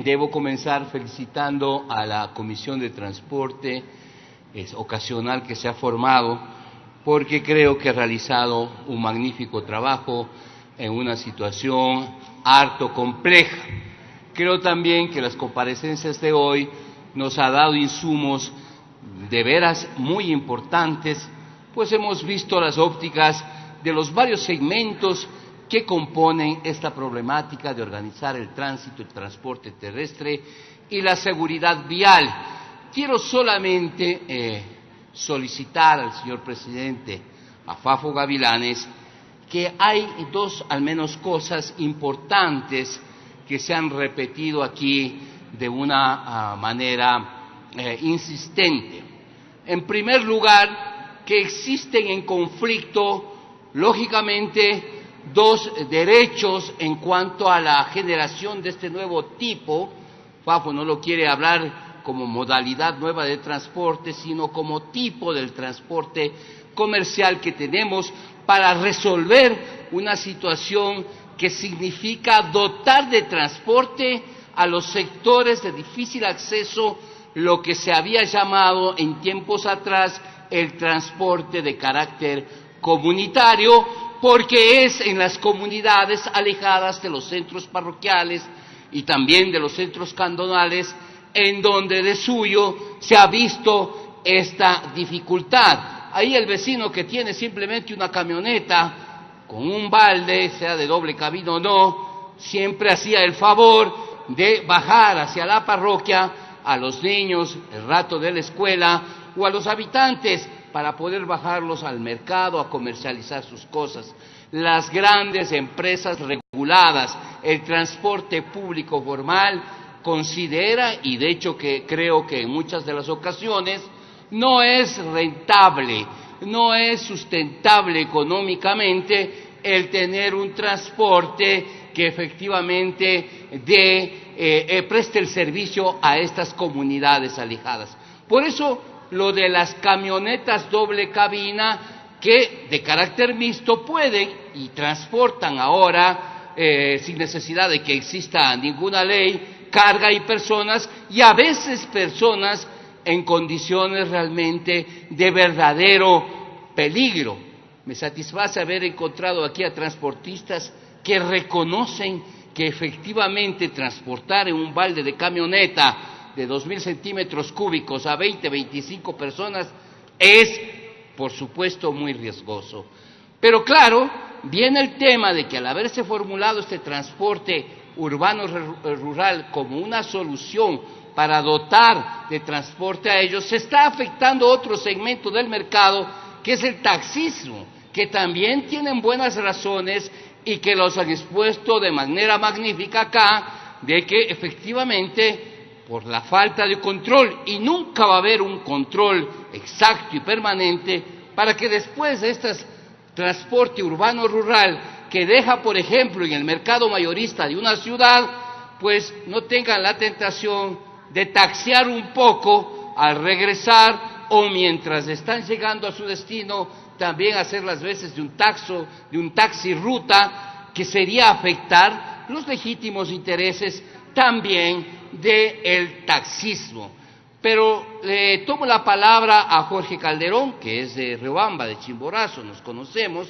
Debo comenzar felicitando a la Comisión de Transporte Ocasional que se ha formado, porque creo que ha realizado un magnífico trabajo en una situación harto compleja. Creo también que las comparecencias de hoy nos ha dado insumos de veras muy importantes, pues hemos visto las ópticas de los varios segmentos que componen esta problemática de organizar el tránsito, el transporte terrestre y la seguridad vial. Quiero solamente solicitar al señor presidente, a Fafo Gavilanes, que hay al menos cosas importantes que se han repetido aquí de una manera insistente. En primer lugar, que existen en conflicto, lógicamente, dos derechos en cuanto a la generación de este nuevo tipo. Fafo no lo quiere hablar como modalidad nueva de transporte, sino como tipo del transporte comercial que tenemos para resolver una situación que significa dotar de transporte a los sectores de difícil acceso, lo que se había llamado en tiempos atrás el transporte de carácter comunitario, porque es en las comunidades alejadas de los centros parroquiales y también de los centros cantonales en donde de suyo se ha visto esta dificultad. Ahí el vecino que tiene simplemente una camioneta con un balde, sea de doble cabina o no, siempre hacía el favor de bajar hacia la parroquia a los niños el rato de la escuela o a los habitantes para poder bajarlos al mercado a comercializar sus cosas. Las grandes empresas reguladas, el transporte público formal, considera, y de hecho que creo que en muchas de las ocasiones, no es rentable, no es sustentable económicamente el tener un transporte que efectivamente preste el servicio a estas comunidades alejadas. Por eso, lo de las camionetas doble cabina que de carácter mixto pueden y transportan ahora sin necesidad de que exista ninguna ley, carga y personas, y a veces personas en condiciones realmente de verdadero peligro. Me satisface haber encontrado aquí a transportistas que reconocen que efectivamente transportar en un balde de camioneta de 2.000 centímetros cúbicos a 20, 25 personas es, por supuesto, muy riesgoso. Pero claro, viene el tema de que al haberse formulado este transporte urbano-rural como una solución para dotar de transporte a ellos, se está afectando otro segmento del mercado, que es el taxismo, que también tienen buenas razones y que los han expuesto de manera magnífica acá, de que efectivamente por la falta de control, y nunca va a haber un control exacto y permanente, para que después de este transporte urbano-rural que deja, por ejemplo, en el mercado mayorista de una ciudad, pues no tengan la tentación de taxiar un poco al regresar, o mientras están llegando a su destino, también hacer las veces de un taxi ruta, que sería afectar los legítimos intereses también del taxismo. Pero le tomo la palabra a Jorge Calderón, que es de Riobamba, de Chimborazo, nos conocemos,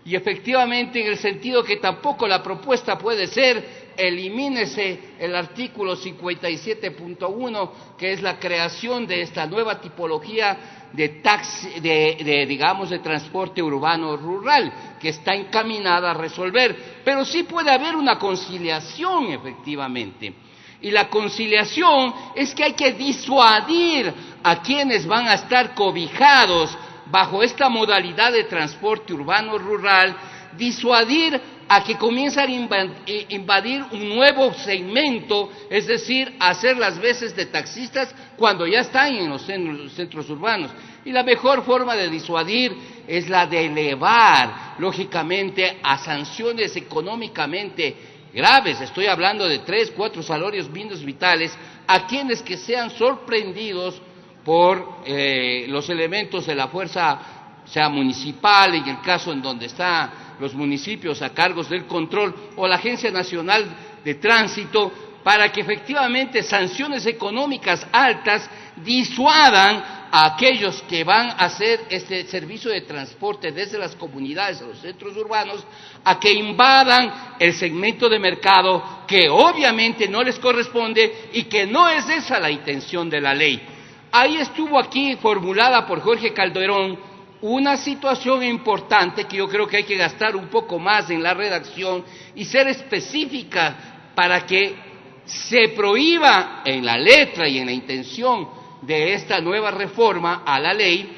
y efectivamente en el sentido que tampoco la propuesta puede ser elimínese el artículo 57.1, que es la creación de esta nueva tipología de transporte urbano rural, que está encaminada a resolver, pero sí puede haber una conciliación efectivamente. Y la conciliación es que hay que disuadir a quienes van a estar cobijados bajo esta modalidad de transporte urbano-rural, disuadir a que comiencen a invadir un nuevo segmento, es decir, hacer las veces de taxistas cuando ya están en los centros urbanos. Y la mejor forma de disuadir es la de elevar, lógicamente, a sanciones económicamente graves, estoy hablando de 3, 4 salarios mínimos vitales, a quienes que sean sorprendidos por los elementos de la fuerza, sea municipal, en el caso en donde están los municipios a cargos del control, o la Agencia Nacional de Tránsito, para que efectivamente sanciones económicas altas disuadan a aquellos que van a hacer este servicio de transporte desde las comunidades a los centros urbanos, a que invadan el segmento de mercado que obviamente no les corresponde y que no es esa la intención de la ley. Ahí estuvo aquí formulada por Jorge Calderón una situación importante que yo creo que hay que gastar un poco más en la redacción y ser específica para que se prohíba en la letra y en la intención de esta nueva reforma a la ley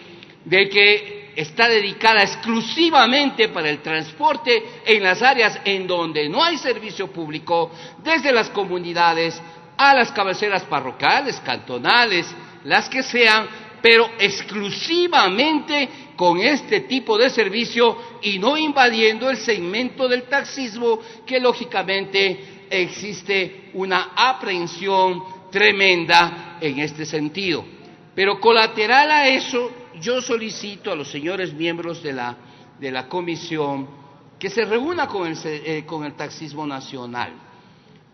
de que está dedicada exclusivamente para el transporte en las áreas en donde no hay servicio público, desde las comunidades a las cabeceras parroquiales, cantonales, las que sean, pero exclusivamente con este tipo de servicio y no invadiendo el segmento del taxismo, que lógicamente existe una aprehensión tremenda en este sentido. Pero colateral a eso, yo solicito a los señores miembros de la comisión que se reúna con el taxismo nacional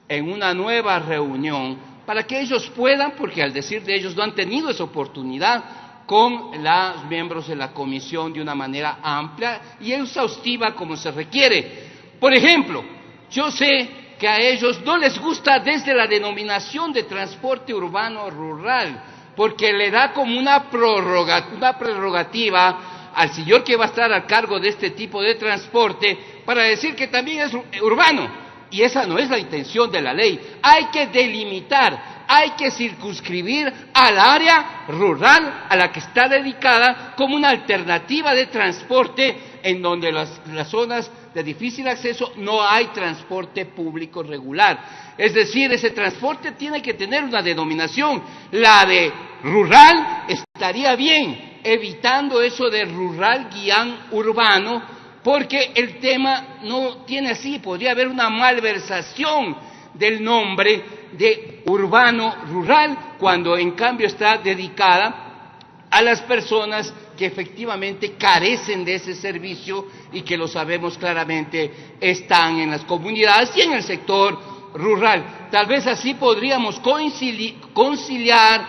en una nueva reunión para que ellos puedan, porque al decir de ellos no han tenido esa oportunidad, con los miembros de la comisión de una manera amplia y exhaustiva como se requiere. Por ejemplo, yo sé que a ellos no les gusta desde la denominación de transporte urbano rural, porque le da como una prerrogativa al señor que va a estar a cargo de este tipo de transporte para decir que también es urbano. Y esa no es la intención de la ley. Hay que delimitar, hay que circunscribir al área rural a la que está dedicada como una alternativa de transporte en donde las zonas de difícil acceso no hay transporte público regular. Es decir, ese transporte tiene que tener una denominación. La de rural estaría bien, evitando eso de rural guián urbano, porque el tema no tiene así, podría haber una malversación del nombre de urbano rural, cuando en cambio está dedicada a las personas que efectivamente carecen de ese servicio y que lo sabemos claramente están en las comunidades y en el sector rural. Tal vez así podríamos conciliar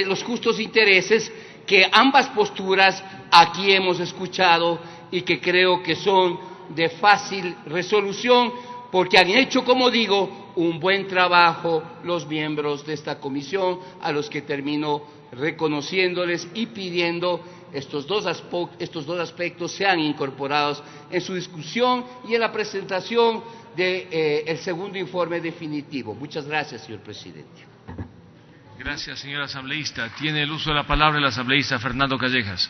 los justos intereses que ambas posturas aquí hemos escuchado y que creo que son de fácil resolución, porque han hecho, como digo, un buen trabajo los miembros de esta comisión, a los que termino reconociéndoles y pidiendo estos dos aspectos sean incorporados en su discusión y en la presentación del segundo informe definitivo. Muchas gracias, señor presidente. Gracias, señor asambleísta. Tiene el uso de la palabra el asambleísta Fernando Callejas.